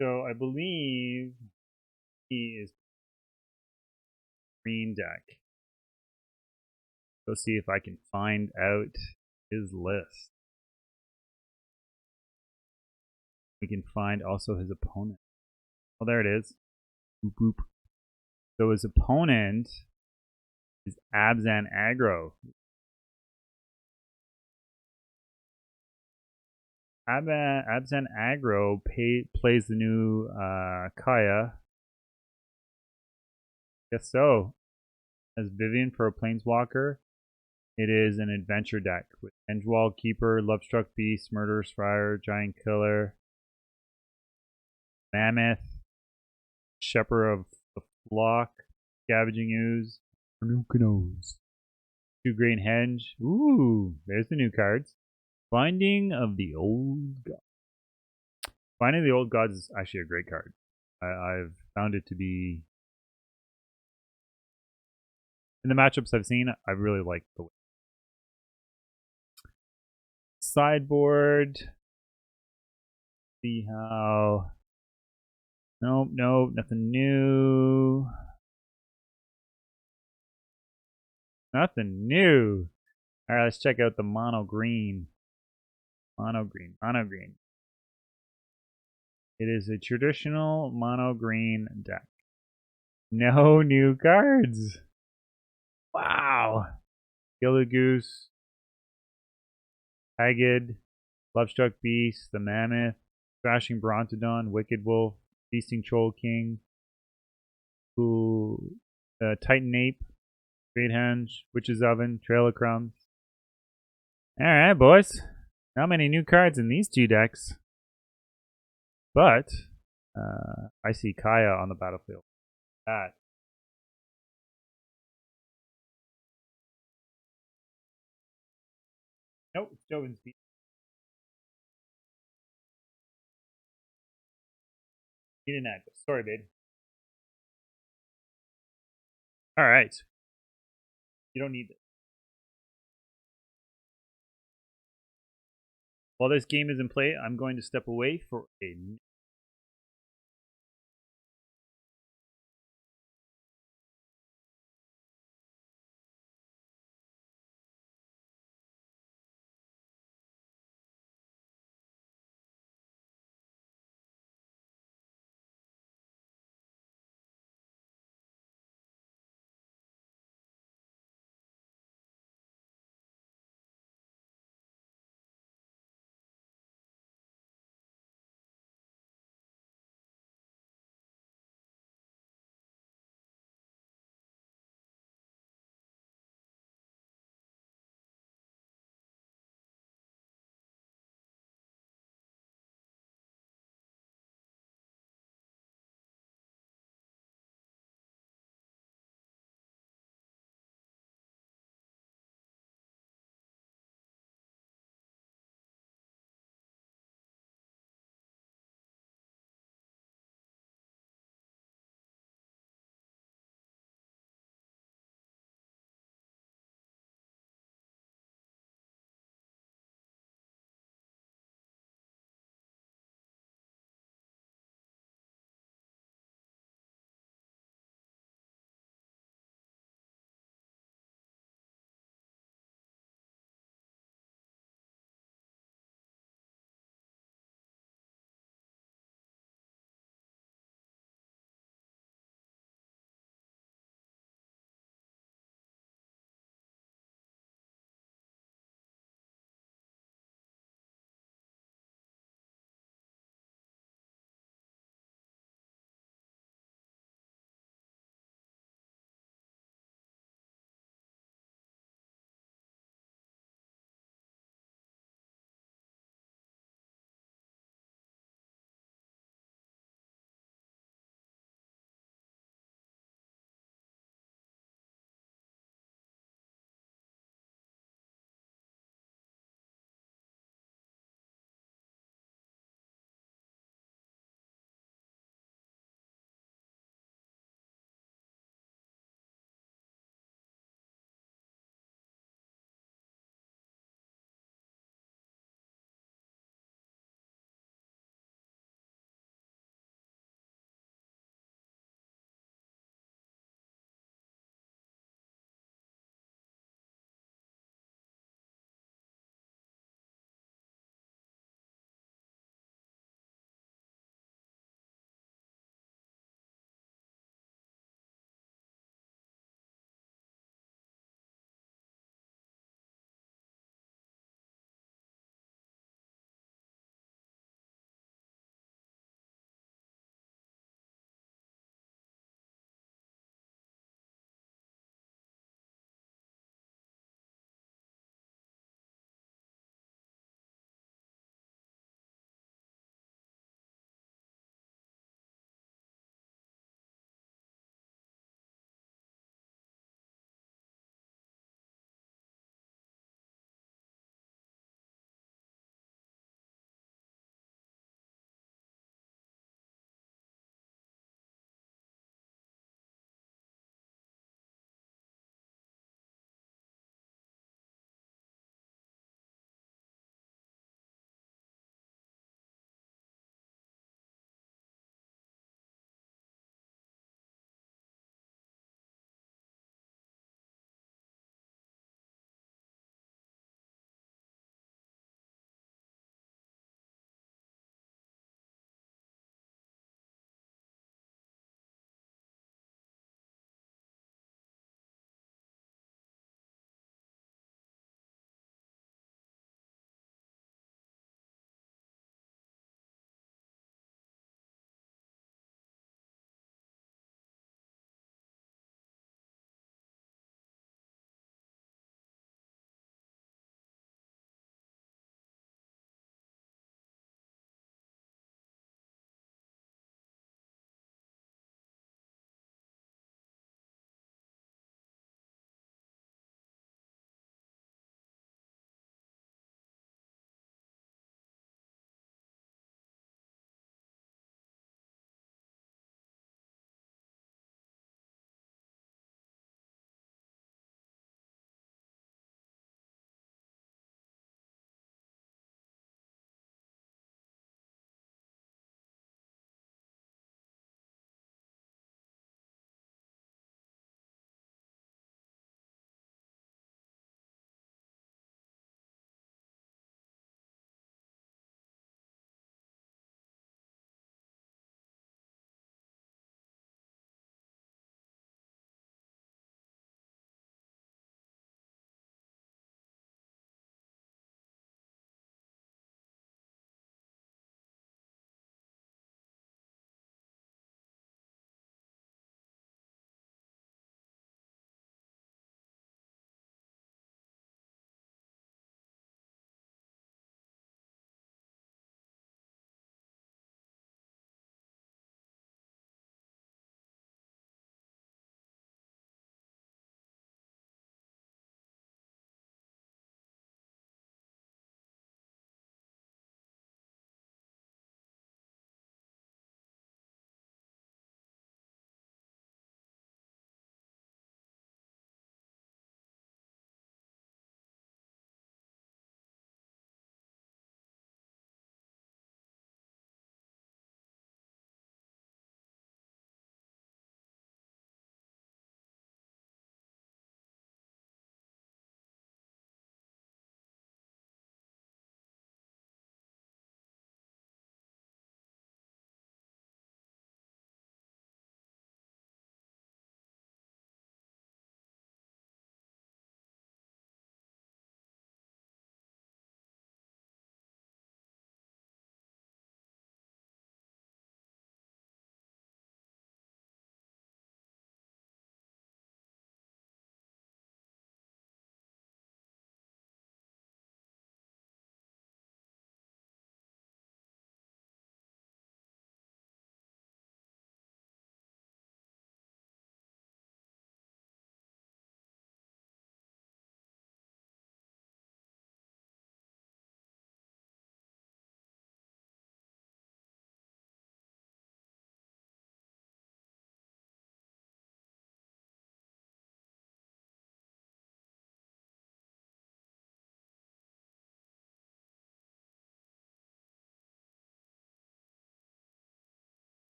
So I believe he is green deck. Go see if I can find out his list. We can find also his opponent. Oh, there it is. Boop, boop. So his opponent is Abzan Aggro. Abzan Aggro plays the new Kaya. Guess so. As Vivian for a Planeswalker. It is an adventure deck with Endwall Keeper, Lovestruck Beast, Murderous Friar, Giant Killer, Mammoth, Shepherd of the Flock, Scavenging Ooze, Nose. Two Green Henge. Ooh, there's the new cards. Finding of the Old Gods. Finding the Old Gods is actually a great card. I've found it to be, in the matchups I've seen, I really like the way. Sideboard. See how. Nope, nothing new. Nothing new. All right, let's check out the mono green. Mono green. It is a traditional mono green deck. No new cards. Wow. Gilligoose, Haggard, Lovestruck Beast, the Mammoth, Crashing Brontodon, Wicked Wolf, Feasting Troll King, Titan Ape, Great Henge, Witch's Oven, Trail of Crumbs. Alright, boys. Not many new cards in these two decks. But I see Kaya on the battlefield. That. Nope, it's Joven's beat. He didn't add this. Sorry, babe. Alright. You don't need this. While this game is in play, I'm going to step away for a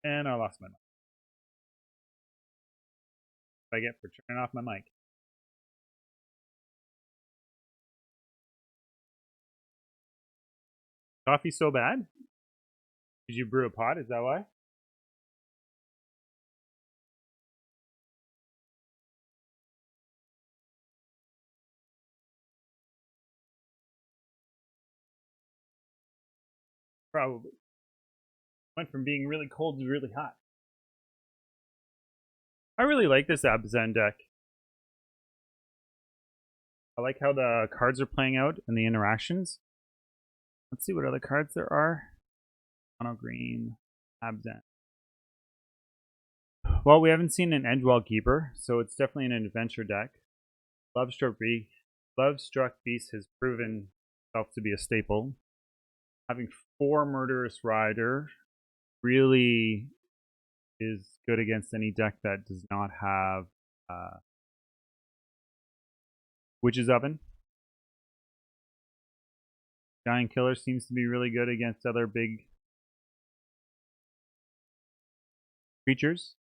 And I lost my mic. What I get for turning off my mic. Coffee so bad? Did you brew a pot? Is that why? Probably. Went from being really cold to really hot. I really like this Abzan deck. I like how the cards are playing out and the interactions. Let's see what other cards there are. Mono green, Abzan. Well, we haven't seen an Edgewall Keeper, so it's definitely an adventure deck. Lovestruck Beast has proven itself to be a staple. Having 4 Murderous Rider really is good against any deck that does not have Witch's Oven. Giant Killer seems to be really good against other big creatures.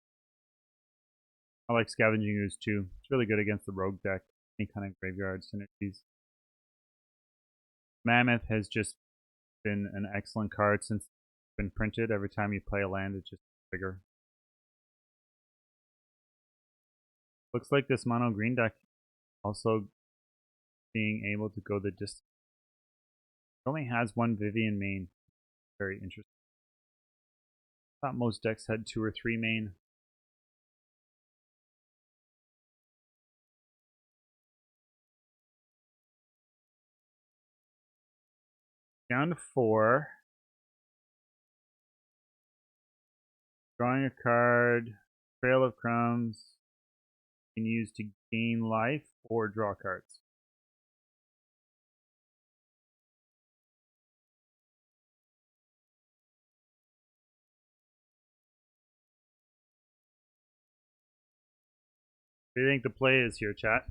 I like Scavenging Ooze too. It's really good against the rogue deck, any kind of graveyard synergies. Mammoth has just been an excellent card since it's been printed. Every time you play a land, it's just bigger. Looks like this mono green deck also being able to go the distance. It only has 1 Vivian main. Very interesting. I thought most decks had 2 or 3 main. Down to 4. Drawing a card. Trail of Crumbs. You can use to gain life or draw cards. What do you think the play is here, chat?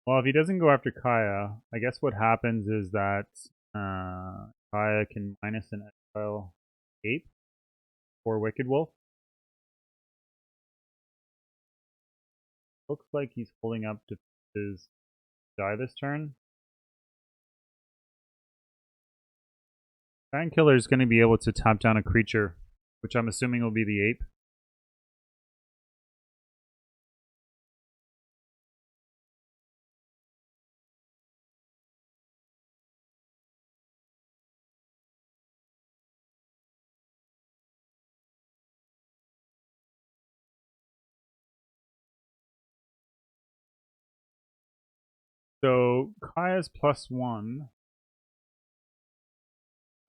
Well, if he doesn't go after Kaya, I guess what happens is that Kaya can minus an exile ape or Wicked Wolf. Looks like he's holding up to his die this turn. Giant Killer is going to be able to tap down a creature, which I'm assuming will be the ape. So Kaya's +1.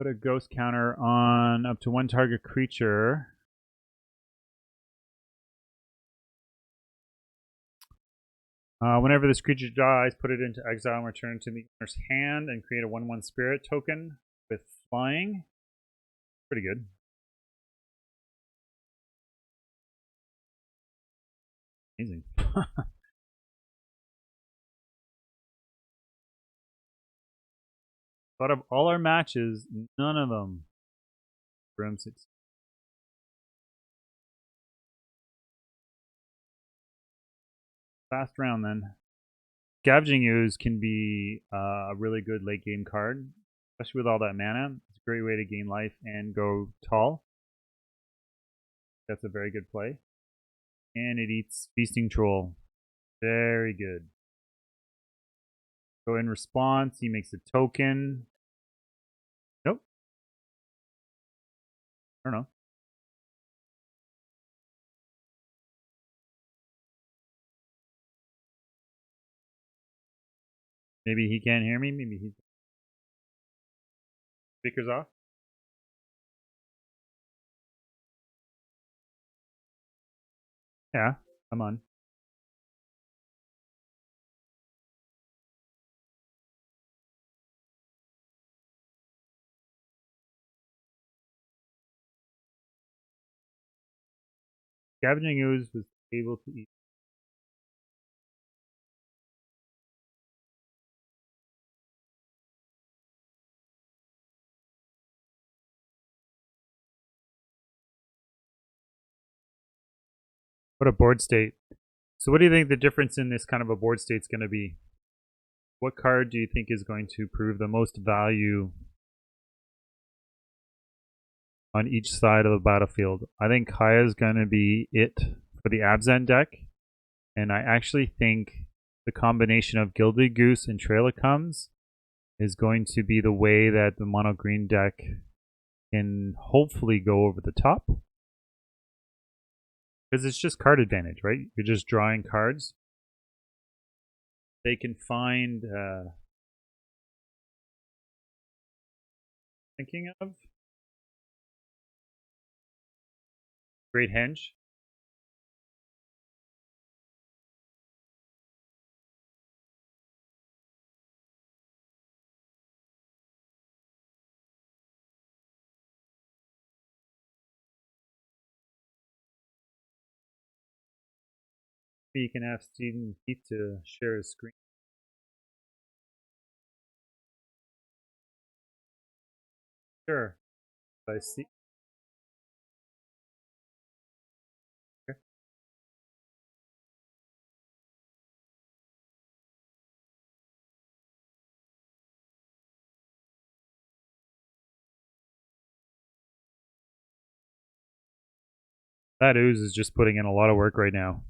Put a ghost counter on up to 1 target creature. Whenever this creature dies, put it into exile and return it to the owner's hand and create a 1/1 spirit token with flying. Pretty good. Amazing. Out of all our matches, none of them Brim 6. Fast round then. Scavenging Ooze can be a really good late game card, especially with all that mana. It's a great way to gain life and go tall. That's a very good play. And it eats Feasting Troll. Very good. So in response, he makes a token. Nope. I don't know. Maybe he can't hear me. Maybe he's speakers off. Yeah, I'm on. Scavenging Ooze was able to eat. What a board state. So what do you think the difference in this kind of a board state is going to be? What card do you think is going to prove the most value on each side of the battlefield? I think Kaya is going to be it for the Abzan deck. And I actually think the combination of Gilded Goose and Trail of Comes is going to be the way that the mono green deck can hopefully go over the top. Because it's just card advantage, right? You're just drawing cards. They can find thinking of Great Henge. You can ask Stephen Keith to share his screen. Sure. I see. Okay. That Ooze is just putting in a lot of work right now.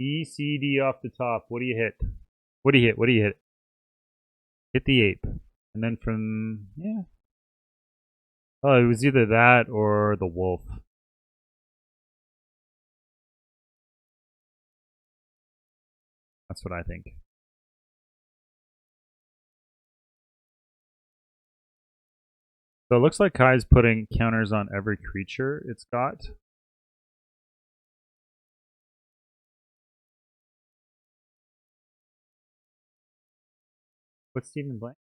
ECD off the top. What do you hit? What do you hit? What do you hit? Hit the ape. And then from, yeah. Oh, it was either that or the wolf. That's what I think. So it looks like Kai's putting counters on every creature it's got. What's Stephen playing?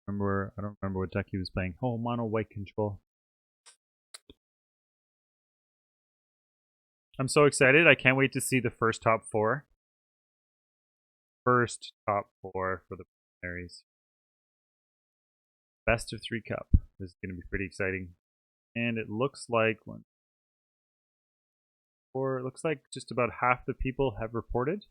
I don't remember what deck he was playing. Oh, mono white control. I'm so excited. I can't wait to see the first top four. First top four for the preliminaries. Best of 3 Cup. This is going to be pretty exciting. And it looks like it looks like just about half the people have reported.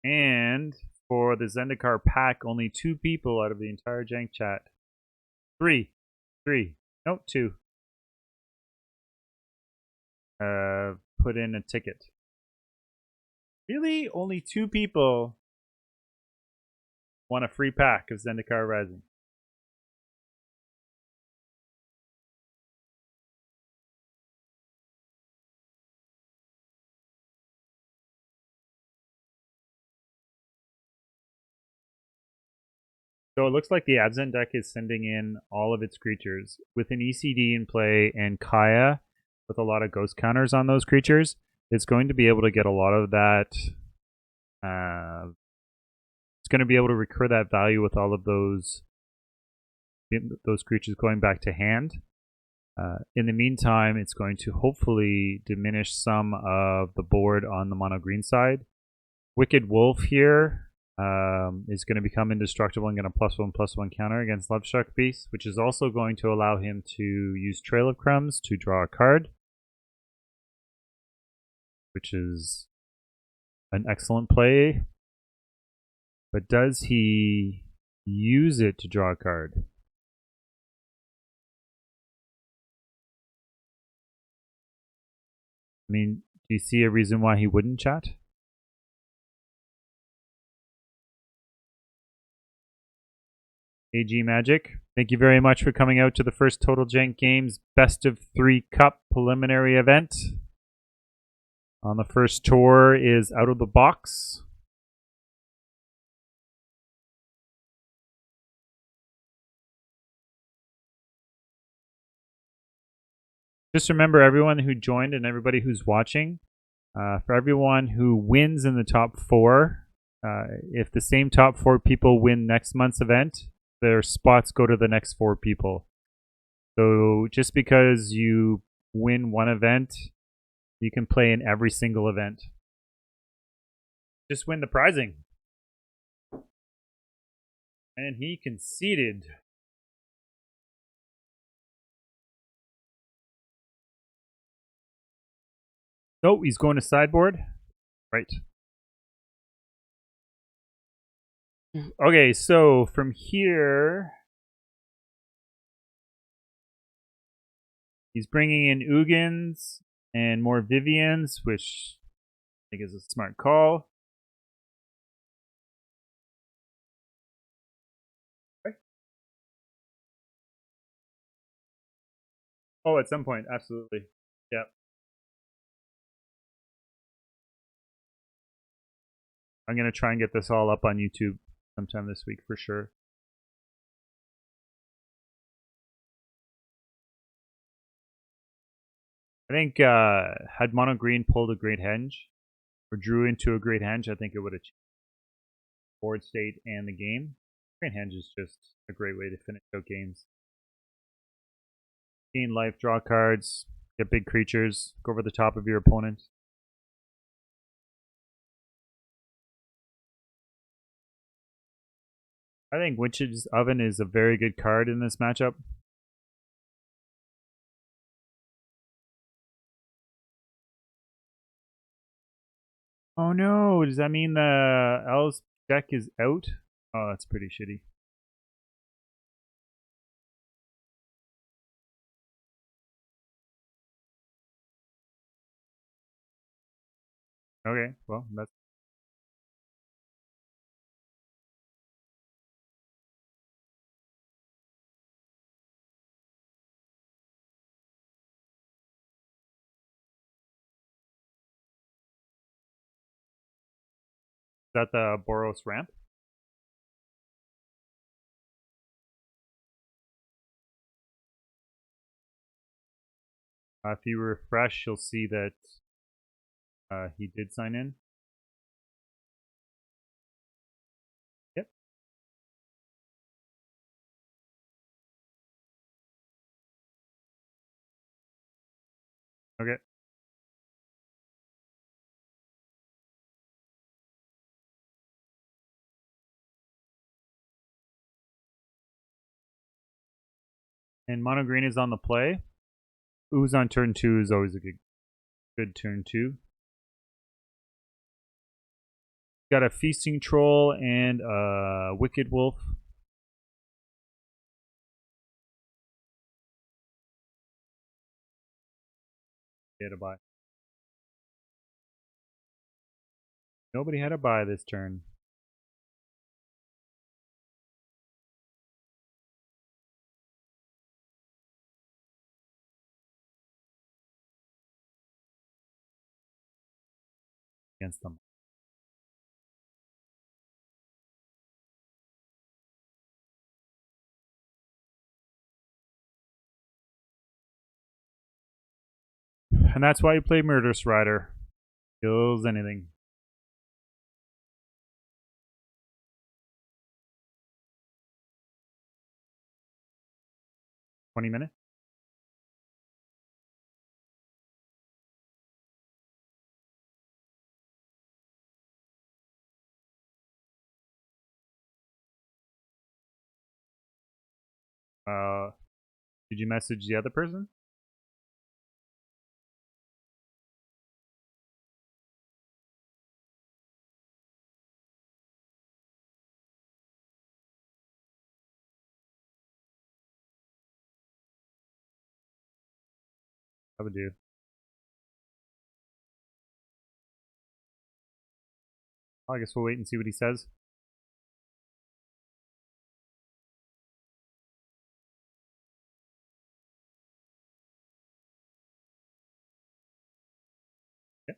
And for the Zendikar pack, only 2 people out of the entire Jank chat. 3. No, 2. Put in a ticket. Really? Only 2 people want a free pack of Zendikar Rising. So it looks like the Abzan deck is sending in all of its creatures with an ECD in play and Kaya with a lot of ghost counters on those creatures. It's going to be able to get a lot of that. It's going to be able to recur that value with all of those creatures going back to hand. In the meantime, it's going to hopefully diminish some of the board on the mono green side. Wicked Wolf here is going to become indestructible and get a +1/+1 counter against Lovestruck Beast, which is also going to allow him to use Trail of Crumbs to draw a card, which is an excellent play. But does he use it to draw a card? I mean, do you see a reason why he wouldn't, chat? AG Magic, thank you very much for coming out to the first Total Jank Games Best of 3 Cup Preliminary event. On the first tour is Out of the Box. Just remember, everyone who joined and everybody who's watching, for everyone who wins in the top 4, if the same top 4 people win next month's event, their spots go to the next 4 people. So just because you win one event, you can play in every single event. Just win the prizing. And he conceded. Oh, he's going to sideboard. Right. Okay, so from here, he's bringing in Ugins and more Vivians, which I think is a smart call. Okay. Oh, at some point, absolutely. Yep. I'm going to try and get this all up on YouTube sometime this week for sure. I think had Mono Green pulled a Great Henge or drew into a Great Henge, I think it would have changed board state and the game. Great Henge is just a great way to finish out games. Gain life, draw cards, get big creatures, go over the top of your opponent. I think Witch's Oven is a very good card in this matchup. Oh no, does that mean the L's deck is out? Oh, that's pretty shitty. Okay, well, that's... Is that the Boros ramp? If you refresh, you'll see that he did sign in. Yep. Okay. And Mono Green is on the play. Ooze on turn 2 is always a good turn 2. Got a Feasting Troll and a Wicked Wolf. He had a buy. Nobody had a buy this turn. Against them. And that's why you play Murderous Rider. Kills anything. $20. Did you message the other person? I would do. I guess we'll wait and see what he says. Yep.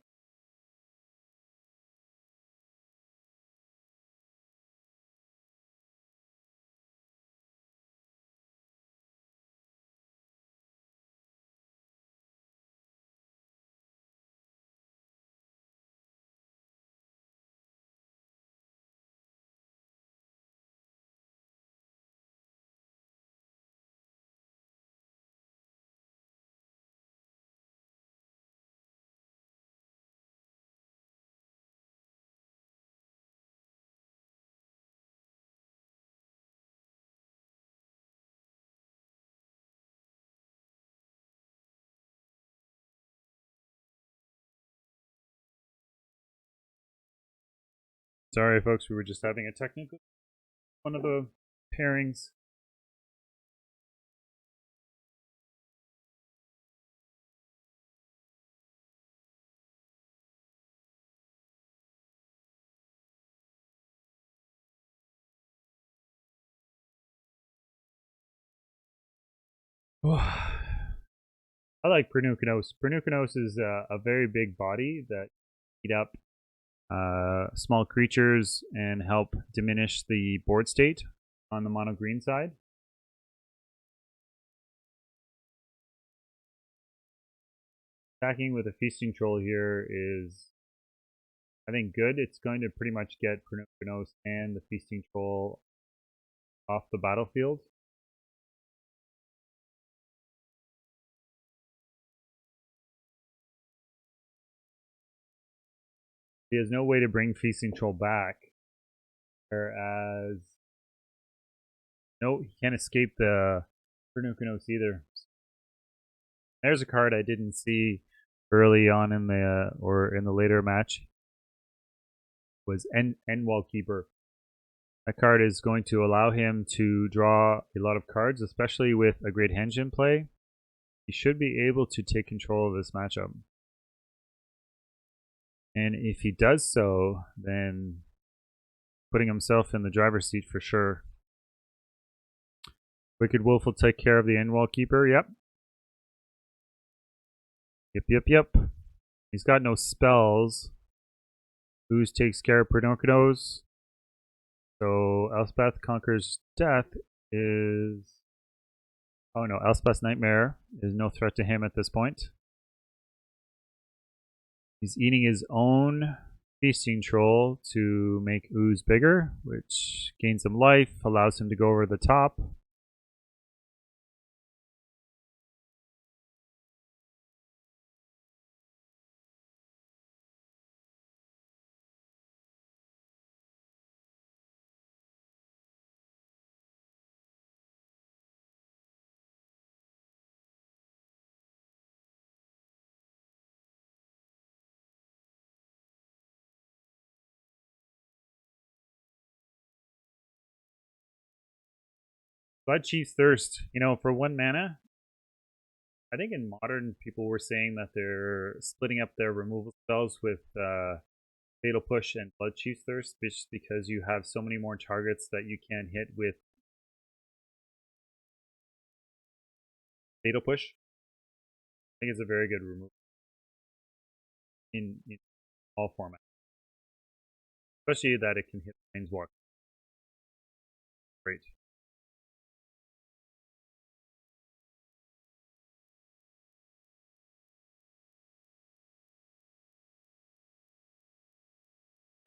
Sorry, folks, we were just having a technical one of the pairings. I like Pernukanos. Pernukanos is a very big body that eat up small creatures and help diminish the board state on the mono green side. Attacking with a feasting troll here is, I think, good. It's going to pretty much get Pernukanos and the feasting troll off the battlefield. He has no way to bring feasting troll back, whereas no, he can't escape the Pernukanos either. There's a card I didn't see early on in the or in the later match. Was Endwall Keeper. That card is going to allow him to draw a lot of cards, especially with a Great Henge in play. He should be able to take control of this matchup. And if he does so, then putting himself in the driver's seat for sure. Wicked Wolf will take care of the Endwall Keeper. Yep. Yep. He's got no spells. Ooze takes care of Pernukanos. So Elspeth Conquers Death is... Oh no, Elspeth's Nightmare is no threat to him at this point. He's eating his own Feasting Troll to make Ooze bigger, which gains him life, allows him to go over the top. Bloodchief's Thirst, you know, for 1 mana, I think in Modern people were saying that they're splitting up their removal spells with Fatal Push and Bloodchief's Thirst, just because you have so many more targets that you can hit with Fatal Push. I think it's a very good removal in all formats, especially that it can hit Planeswalker. Great.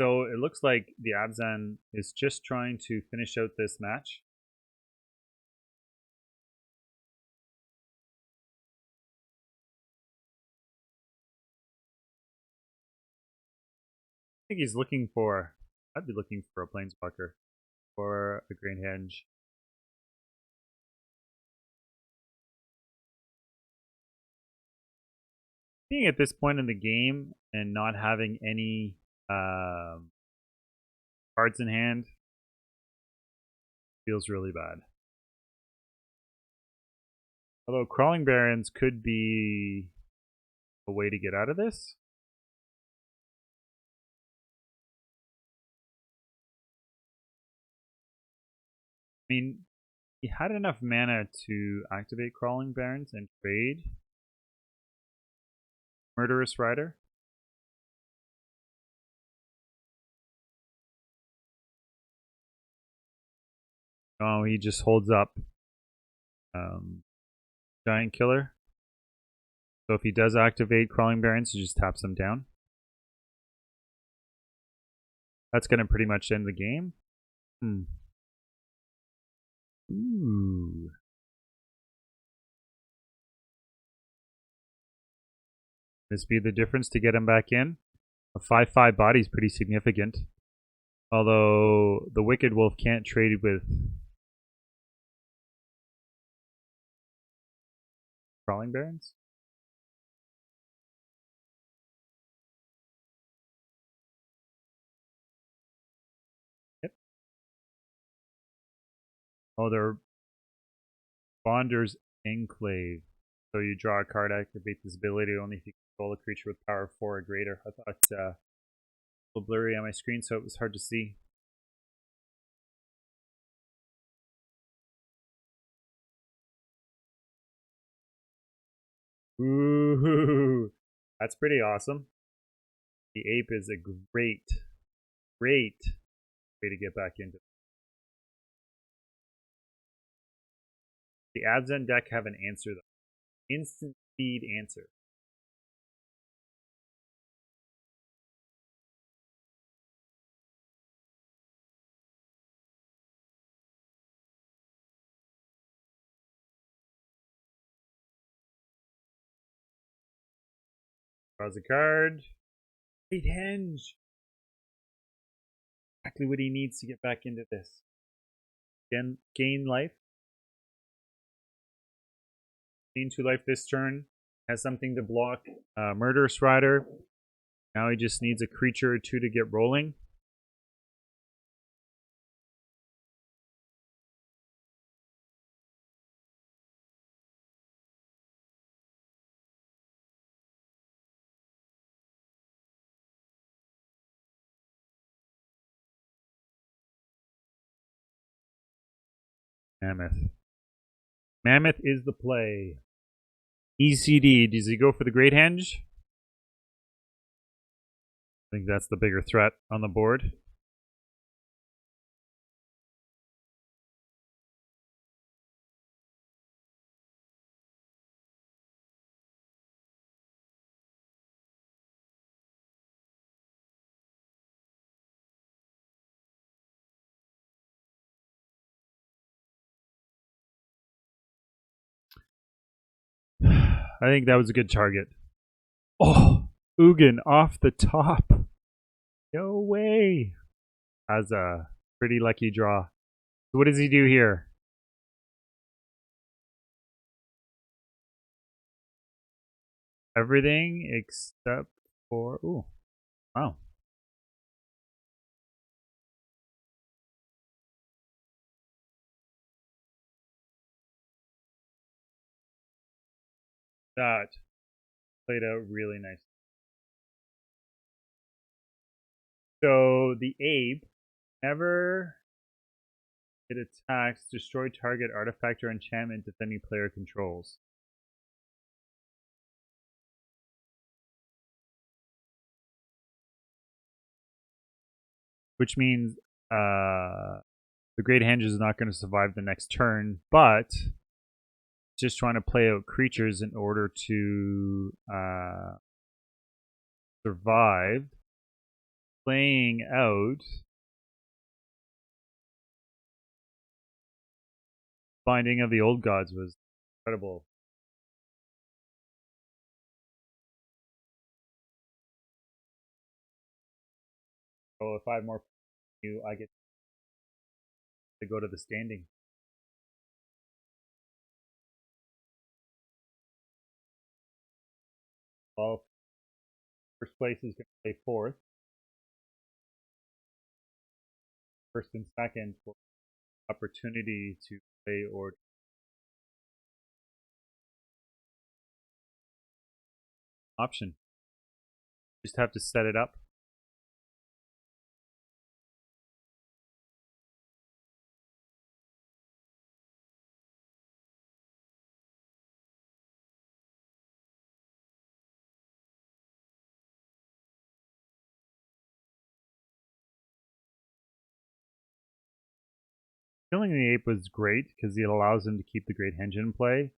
So it looks like the Abzan is just trying to finish out this match. I think he's looking for, I'd be looking for a Planeswalker or a Great Henge. Being at this point in the game and not having any cards in hand feels really bad. Although Crawling Barrens could be a way to get out of this. I mean, he had enough mana to activate Crawling Barrens and trade Murderous Rider. Oh, he just holds up Giant Killer. So if he does activate Crawling Barrens, he just taps them down. That's going to pretty much end the game. Ooh. This be the difference to get him back in. A 5/5 body is pretty significant. Although the Wicked Wolf can't trade with Crawling Barrens. Oh, they're Bonder's Enclave. So you draw a card, activate this ability only if you control a creature with power 4 or greater. I thought a little blurry on my screen, so it was hard to see. Ooh, that's pretty awesome. The ape is a great way to get back into it. The Absent deck have an answer though. Instant speed answer. Draws a card. Great Henge. Exactly what he needs to get back into this. Gain life. Gain 2 life this turn. Has something to block Murderous Rider. Now he just needs a creature or 2 to get rolling. Mammoth. Mammoth is the play. ECD. Does he go for the Great Henge? I think that's the bigger threat on the board. I think that was a good target. Oh, Ugin off the top. No way. Has a pretty lucky draw. So what does he do here? Everything except for... Ooh. Wow. That played out really nice. So the ape never it attacks, destroy target artifact or enchantment if any player controls. Which means the Great Henge is not going to survive the next turn, but just trying to play out creatures in order to survive. Playing out Binding of the Old Gods was incredible. So if I have more you, I get to go to the standing. Well, first place is going to play fourth. First and second for opportunity to play or option. Just have to set it up. Killing the ape was great because it allows him to keep the Great Henge in play,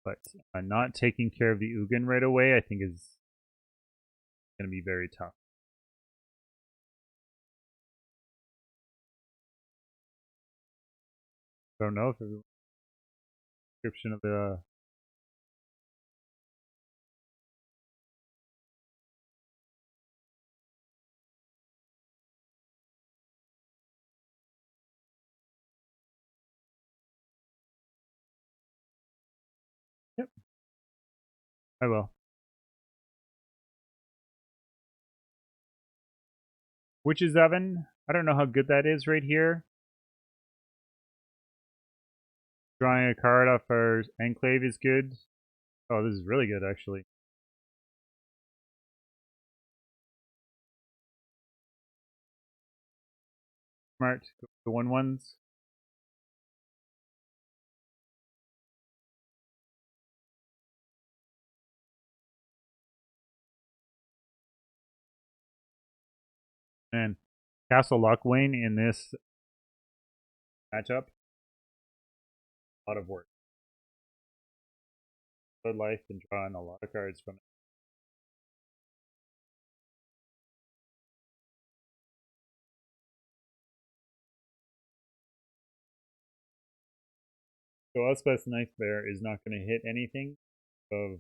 but not taking care of the Ugin right away, I think, is going to be very tough. I don't know if the description of the Yep, I will. Witch's Oven. I don't know how good that is right here. Drawing a card off our enclave is good. Oh, this is really good, actually. Smart. Go the 1/1s. And Castle Lochwain in this matchup, a lot of work. Good life and drawing a lot of cards from it. So Elspeth's Knife Bear is not going to hit anything of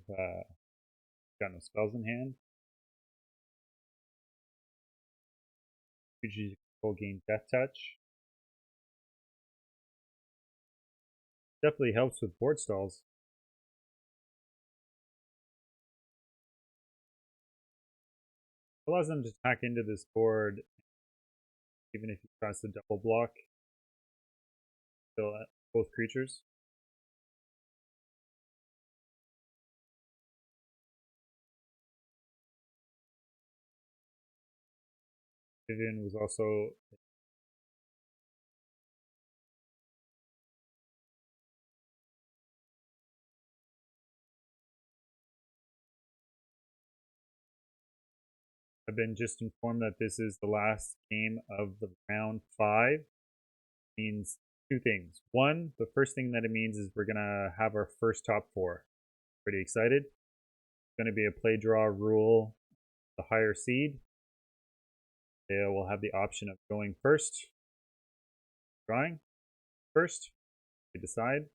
got no spells in hand. Usually will gain Death Touch. Definitely helps with board stalls. Allows them to attack into this board, even if you cross the double block. Kill both creatures. Vivian was also I've been just informed that this is the last game of the round 5. It means two things. One, the first thing that it means is we're gonna have our first top 4. Pretty excited. It's gonna be a play draw rule, the higher seed. They will have the option of going first, drawing first, they decide.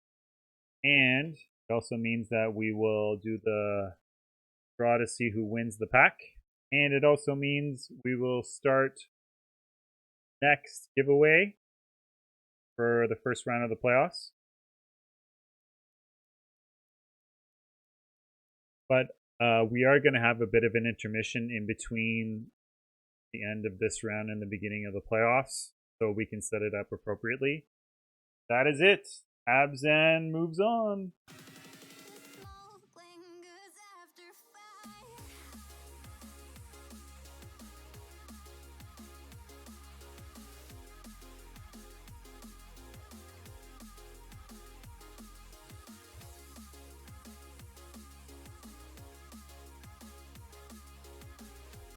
And it also means that we will do the draw to see who wins the pack. And it also means we will start next giveaway for the first round of the playoffs. But we are going to have a bit of an intermission in between the end of this round and the beginning of the playoffs, so we can set it up appropriately. That is it. Abzan moves on.